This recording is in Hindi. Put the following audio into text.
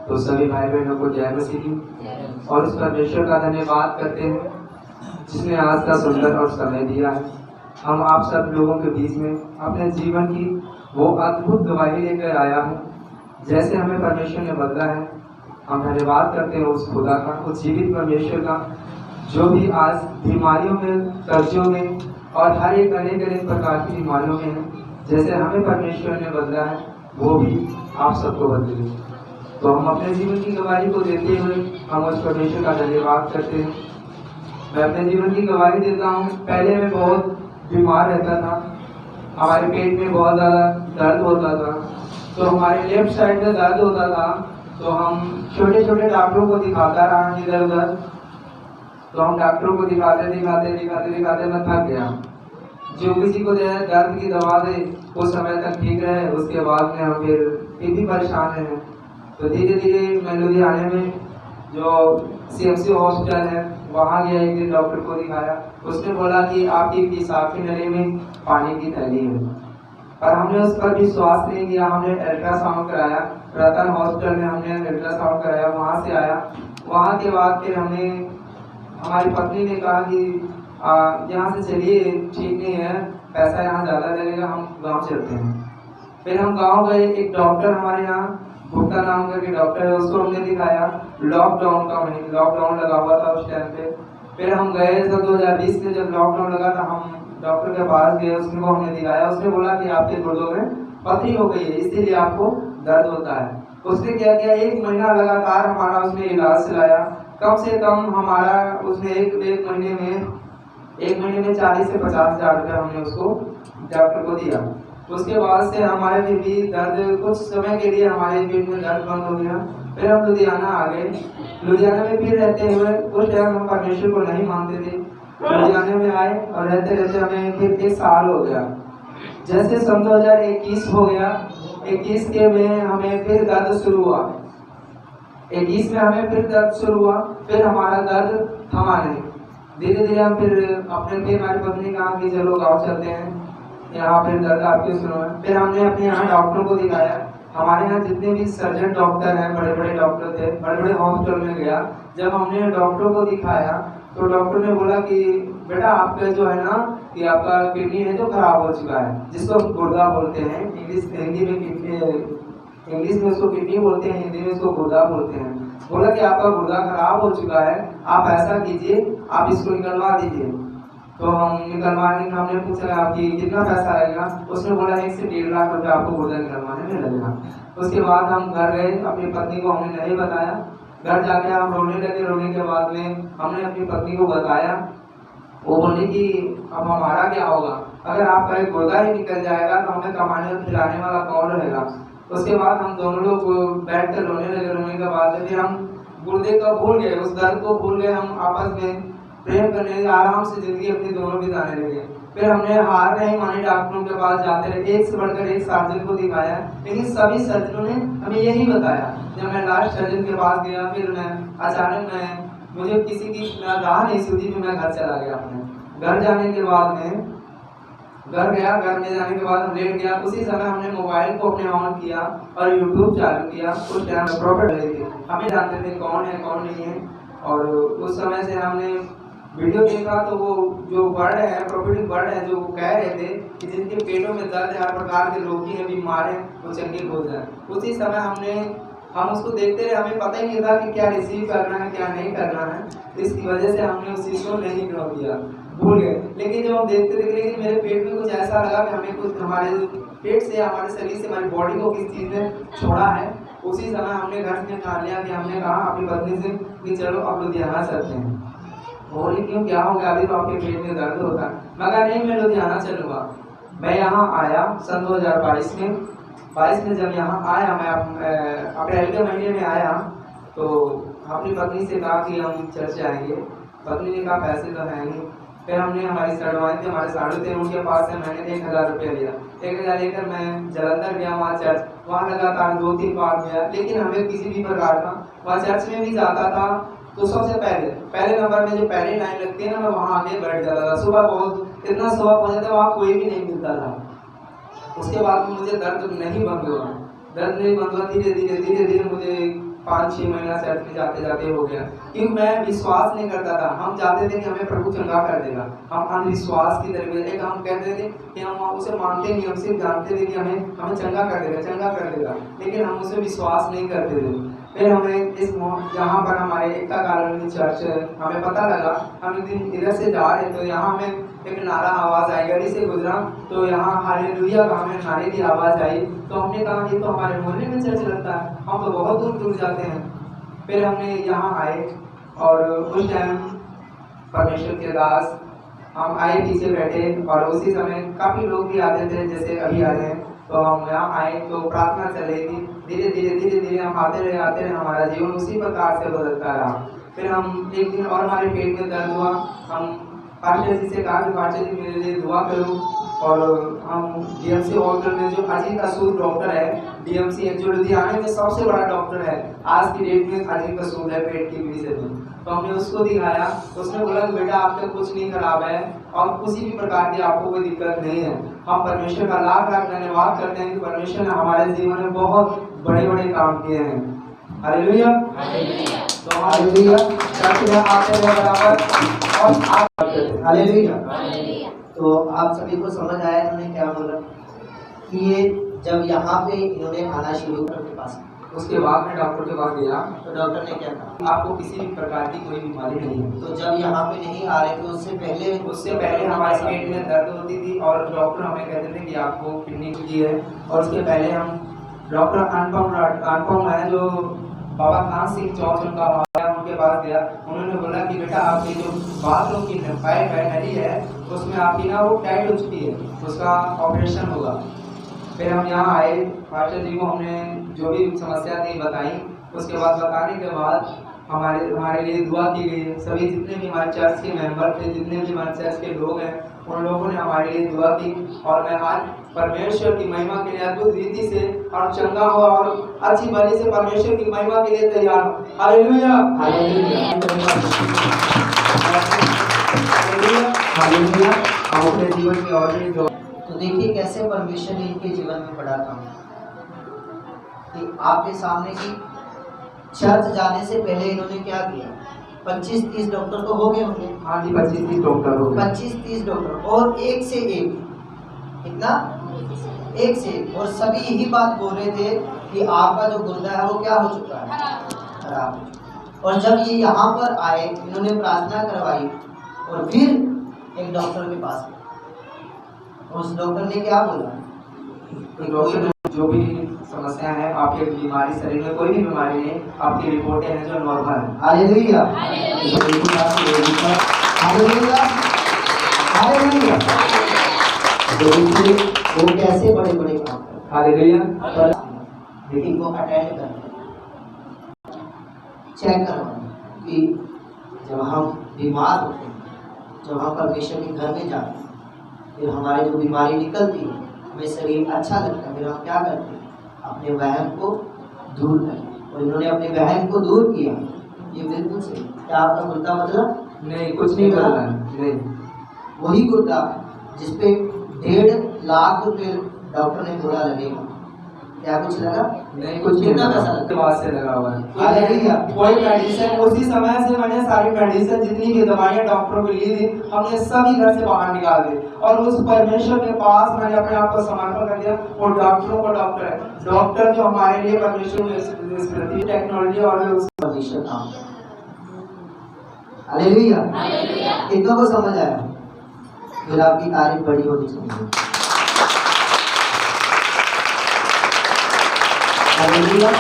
तो सभी भाई बहनों को जय मसीह की और उस परमेश्वर का धन्यवाद करते हैं जिसने आज का सुंदर और समय दिया है। हम आप सब लोगों के बीच में अपने जीवन की वो अद्भुत गवाही लेकर आया हूँ। जैसे हमें परमेश्वर ने बदला है, हम धन्यवाद करते हैं उस खुदा का, उस जीवित परमेश्वर का, जो भी आज बीमारियों में, कर्जों में और हर एक अनेक प्रकार की बीमारियों में है। जैसे हमें परमेश्वर ने बदला है, वो भी आप सबको बदले। तो हम अपने जीवन की गवाही को देते हुए हम उस परमेश्वर का धन्यवाद करते हैं। मैं अपने जीवन की गवाही देता हूँ। पहले मैं बहुत बीमार रहता था, हमारे पेट में बहुत ज़्यादा दर्द होता था, तो हमारे लेफ्ट साइड में दर्द होता था, तो हम छोटे छोटे डॉक्टरों को दिखाता रहा इधर उधर। तो हम डॉक्टरों को दिखाते मैं थक गया। जो किसी को दर्द की दवा दे उस समय तक ठीक रहे, उसके बाद में हम फिर भी परेशान हैं। तो धीरे धीरे मैं लुधियाने में जो CMC हॉस्पिटल है वहाँ गया, एक दिन डॉक्टर को दिखाया। उसने बोला कि आपकी पेशाब की नली में पानी की थैली है, और हमने उस पर विश्वास नहीं किया। हमने अल्ट्रासाउंड कराया, रतन हॉस्पिटल में हमने अल्ट्रासाउंड कराया, वहाँ से आया। वहाँ के बाद फिर हमने, हमारी पत्नी ने कहा कि यहाँ से चलिए, ठीक नहीं है, पैसा यहाँ ज़्यादा लगेगा, हम गाँव चलते हैं। फिर हम गाँव गए। एक डॉक्टर हमारे यहाँ भुट्टा नाम करके डॉक्टर है, उसको हमने दिखाया। लॉकडाउन लगा हुआ था उस टाइम पे। फिर हम गए 2020 में, जब लॉकडाउन लगा था, हम डॉक्टर के पास गए, उसको हमने दिखाया। उसने बोला कि आपके गुर्दों में पथरी हो गई है, इसीलिए आपको दर्द होता है। उसने क्या किया, 1 महीना लगातार हमारा उसने इलाज चलाया। कम से कम हमारा उसने एक महीने में 40 से 50 हज़ार रुपये हमने उसको डॉक्टर को दिया। उसके बाद से हमारे फिर भी दर्द, कुछ समय के लिए हमारे पेट में दर्द बंद हो गया। फिर हम लुधियाना आ गए। लुधियाना में फिर रहते हुए उस टाइम हम परमेश्वर को नहीं मानते थे। लुधियाना में आए और रहते रहते हमें फिर 1 साल हो गया। जैसे सन 2021 हो गया, 21 के में हमें फिर दर्द शुरू हुआ। 21 में हमें फिर दर्द शुरू हुआ, फिर हमारा दर्द थमा नहीं। धीरे धीरे हम फिर हमारी पत्नी कहा कि चलो गाँव चलते हैं, यहाँ फिर दर्द आपके सुनो है। फिर हमने अपने यहाँ डॉक्टर को दिखाया। हमारे यहाँ जितने भी सर्जन डॉक्टर हैं, बड़े बड़े डॉक्टर थे, बड़े बड़े हॉस्पिटल में गया। जब हमने डॉक्टर को दिखाया तो डॉक्टर ने बोला कि बेटा आपका जो है ना, कि आपका किडनी है जो खराब हो चुका है, जिसको गुर्दा बोलते हैं। इंग्लिश में उसको किडनी बोलते हैं, हिंदी में उसको गुर्दा बोलते हैं। बोला कि आपका गुर्दा खराब हो चुका है, आप ऐसा कीजिए, आप इसको निकलवा दीजिए। तो हम निकलवाने का हमने पूछा आपकी कितना पैसा लगेगा। उसने बोला 1 से 1.5 लाख रुपये आपको गुर्दा निकलवाने में लगेगा। उसके बाद हम घर गए, अपनी पत्नी को हमने नहीं बताया। घर जाके हम रोने लगे। रोने के बाद में हमने अपनी पत्नी को बताया। वो बोली कि अब हमारा क्या होगा, अगर आपका एक गुर्दा ही निकल जाएगा तो हमें कमाने और खिलाने वाला कौन रहेगा। उसके बाद हम दोनों लोग बैठ कर रोने लगे। रोने के बाद फिर हम गुर्दे को भूल गए, उस दर्द को भूल गए। हम आपस में प्रेम करने लगे, आराम से जिंदगी अपनी दोनों बिताने लगे। फिर हमने हार नहीं मानी, डॉक्टरों के पास जाते रहे, एक से बढ़कर एक सर्जन को दिखाया, लेकिन सभी सर्जनों ने हमें यही बताया। जब मैं लास्ट सर्जन के पास गया, फिर मैं अचानक मुझे किसी की राह नहीं सूझी, फिर मैं घर चला गया। अपने घर जाने के बाद में घर गया, घर में जाने के बाद हम लेट गया। उसी समय हमने मोबाइल को अपने ऑन किया और यूट्यूब चालू किया। उस टाइम प्रॉफिट हमें जानते थे कौन है कौन नहीं है। और उस समय से हमने वीडियो देखा तो वो जो वर्ड है, प्रोफेटिक वर्ड है, जो कह रहे थे कि जिनके पेटों में दर्द है, हर प्रकार के रोगी हैं, बीमार हैं, वो चंगे हो जाए। उसी समय हम उसको देखते रहे। हमें पता ही नहीं था कि क्या रिसीव करना है क्या नहीं करना है। इसकी वजह से हमने उस चीज़ को नहीं ग्रहण किया, भूल गए। लेकिन जब हम देखते लेकिन मेरे पेट में कुछ ऐसा लगा कि हमें कुछ हमारे पेट से, हमारे शरीर से, हमारी बॉडी को किस चीज़ ने छोड़ा है। उसी समय हमने घर में ठान लिया कि हमने कहा अपनी पत्नी से कि चलो अब लुधियाना चलते हैं। बोली क्यों, क्या हो गया, अभी तो आपके पेट में दर्द होता है। मगर नहीं, मैं लुधियाना चलूँगा। मैं यहाँ आया सन 2022 में जब यहाँ आया, मैं अप्रैल के महीने में आया, तो अपनी पत्नी से कहा कि हम चर्च आएंगे। पत्नी ने कहा पैसे तो है नहीं। फिर हमने हमारी सड़वाई थी, हमारे साढ़े थे, उनके पास से मैंने 1000 रुपये लिया। 1000 लेकर मैं जलंधर गया, वहाँ चर्च, वहाँ लगातार 2-3 बार गया। लेकिन हमें किसी भी प्रकार का, वहाँ चर्च में भी जाता था तो सबसे पहले नंबर में जो पहले लाइन लगती है ना, मैं वहाँ आके बैठ जाता था। सुबह बहुत इतना सुबह पहुँचता था, वहाँ कोई भी नहीं मिलता था। उसके बाद में मुझे दर्द नहीं बंद हुआ। धीरे धीरे मुझे 5-6 महीना चर्च में जाते जाते हो गया, क्योंकि मैं विश्वास नहीं करता था। हम चाहते थे कि हमें प्रभु चंगा कर देगा, हम अंधविश्वास की तरफ एक हम कहते थे कि हम उसे मानते नहीं, हम सिर्फ जानते थे कि हमें चंगा कर देगा, लेकिन हम उसे विश्वास नहीं करते थे। फिर हमें यहाँ पर हमारे एकता कॉलोनी चर्च हमें पता लगा, हम एक दिन इधर से जा रहे तो यहाँ हमें एक नारा आवाज़ आई, गली से गुजरा तो यहाँ हालेलुया का हमें नारे की आवाज़ आई। तो हमने कहा ये तो हमारे मोहल्ले में चर्च लगता है, हम तो बहुत दूर दूर जाते हैं। फिर हमने यहाँ आए और उस टाइम परमेश्वर के दास हम आए, पीछे बैठे और उसी समय काफ़ी लोग भी आते थे जैसे अभी आ रहे हैं। तो हम यहाँ आए तो प्रार्थना चल रही थी, धीरे धीरे हम आते रहे, हमारा जीवन उसी प्रकार से बदलता रहा। फिर हम एक दिन और हमारे पेट में दर्द हुआ, हम पास्टर जी से कहा कि पास्टर जी मेरे लिए दुआ करो। और हम डीएमसी हॉस्पिटल में जो अजीत कसूर डॉक्टर है, डीएमसी जो लुधियाना में सबसे बड़ा डॉक्टर है आज की डेट में, अजीत कसूर है पेट की बीमारी से। तो हमने उसको दिखाया, उसने बोला कि बेटा आपका कुछ नहीं खराब है और किसी भी प्रकार की आपको कोई दिक्कत नहीं है। हम परमेश्वर का लाख लाख धन्यवाद करते हैं कि परमेश्वर ने हमारे जीवन में बहुत बड़े बड़े काम किए हैं। हालेलुया। तो हालेलुया चर्च में आते हैं बराबर और हालेलुया। तो आप सभी को समझ आया इन्होंने क्या बोला कि ये जब यहाँ पे इन्होंने आना शुरू कर के पास, उसके बाद मैं डॉक्टर के पास गया तो डॉक्टर ने क्या कहा आपको किसी भी प्रकार की कोई बीमारी नहीं है। तो जब यहाँ पे नहीं आ रहे थे उससे पहले हमारे पेट में दर्द होती थी और डॉक्टर हमें कहते थे कि आपको किडनी की है। और उसके पहले हम डॉक्टर अनुपम है जो बाबा कान सिंह चौक उनका उनके पास गया, उन्होंने बोला कि बेटा आपकी जो बाथरूम की पाइप है नली है उसमें आपकी ना वो टाइट हो चुकी है, उसका ऑपरेशन होगा। फिर हम यहाँ आए, पास्टर जी को हमने जो भी समस्या थी बताई। उसके बाद बताने के बाद हमारे लिए दुआ की गई। सभी जितने भी हमारे चर्च के मेंबर थे, जितने भी हमारे चर्च के लोग हैं, उन लोगों ने हमारे लिए दुआ की और मैं आज परमेश्वर की महिमा के लिए अद्भुत रीति से और चंगा हुआ और अच्छी भली से परमेश्वर की महिमा के लिए तैयार हूँ। Hallelujah hallelujah hallelujah. हम अपने जीवन में और भी तो देखिए कैसे परमेश्वर ने इनके जीवन में बड़ा काम कि आपके सामने की चर्च जाने से पहले इन्होंने क्या किया, 25-30 डॉक्टर तो हो गए होंगे। हाँ जी 25-30 डॉक्टर हो गए, 25-30 डॉक्टर और एक से एक, कितना एक से एक, और सभी यही बात बोल रहे थे कि आपका जो गुर्दा है वो क्या हो चुका है, खराब। और जब ये यहाँ पर आए इन्होंने प्रार्थना करवाई और फिर एक डॉक्टर के पास गए, उस डॉक्टर ने क्या बोला, डॉक्टर जो भी समस्या है आपके बीमारी, शरीर में कोई भी बीमारी नहीं, आपकी रिपोर्टें हैं जो नॉर्मल है। Hallelujah hallelujah hallelujah. वो कैसे बड़े बड़े काम करते, हालेलुया। मीटिंग को अटेंड करना, चेक करवाना कि जब हम बीमार होते हैं, जब हम परमेश्वर के घर में जाते हैं, फिर हमारे जो बीमारी निकलती है, हमें शरीर अच्छा लगता है, फिर हम क्या करते हैं, अपने वहम को दूर करें। और इन्होंने अपने वहम को दूर किया, ये बिल्कुल सही। क्या आपका गुर्दा बदला? नहीं, कुछ नहीं बदला, नहीं। वही गुर्दा जिसपे 1.5 लाख रुपए डॉक्टर ने बोला लगेगा, क्या कुछ लगा? नहीं, कुछ नहीं। कितना पैसा लगा? बात से लगा हुआ है। कोई मेडिसिन, उसी समय से मैंने सारी मेडिसिन जितनी भी दवाइयाँ डॉक्टरों को ली थी, हमने सभी घर से बाहर निकाल दी और उस परमेश्वर के पास मैंने अपने आप को समर्पण कर दिया। और डॉक्टरों को डॉक्टर है, डॉक्टर जो हमारे लिए परमेश्वर टेक्नोलॉजी और परमेश्वर काम। हालेलुया कितना को समझ आया? फिर आपकी तारीफ बड़ी होनी चाहिए। हालेलुया।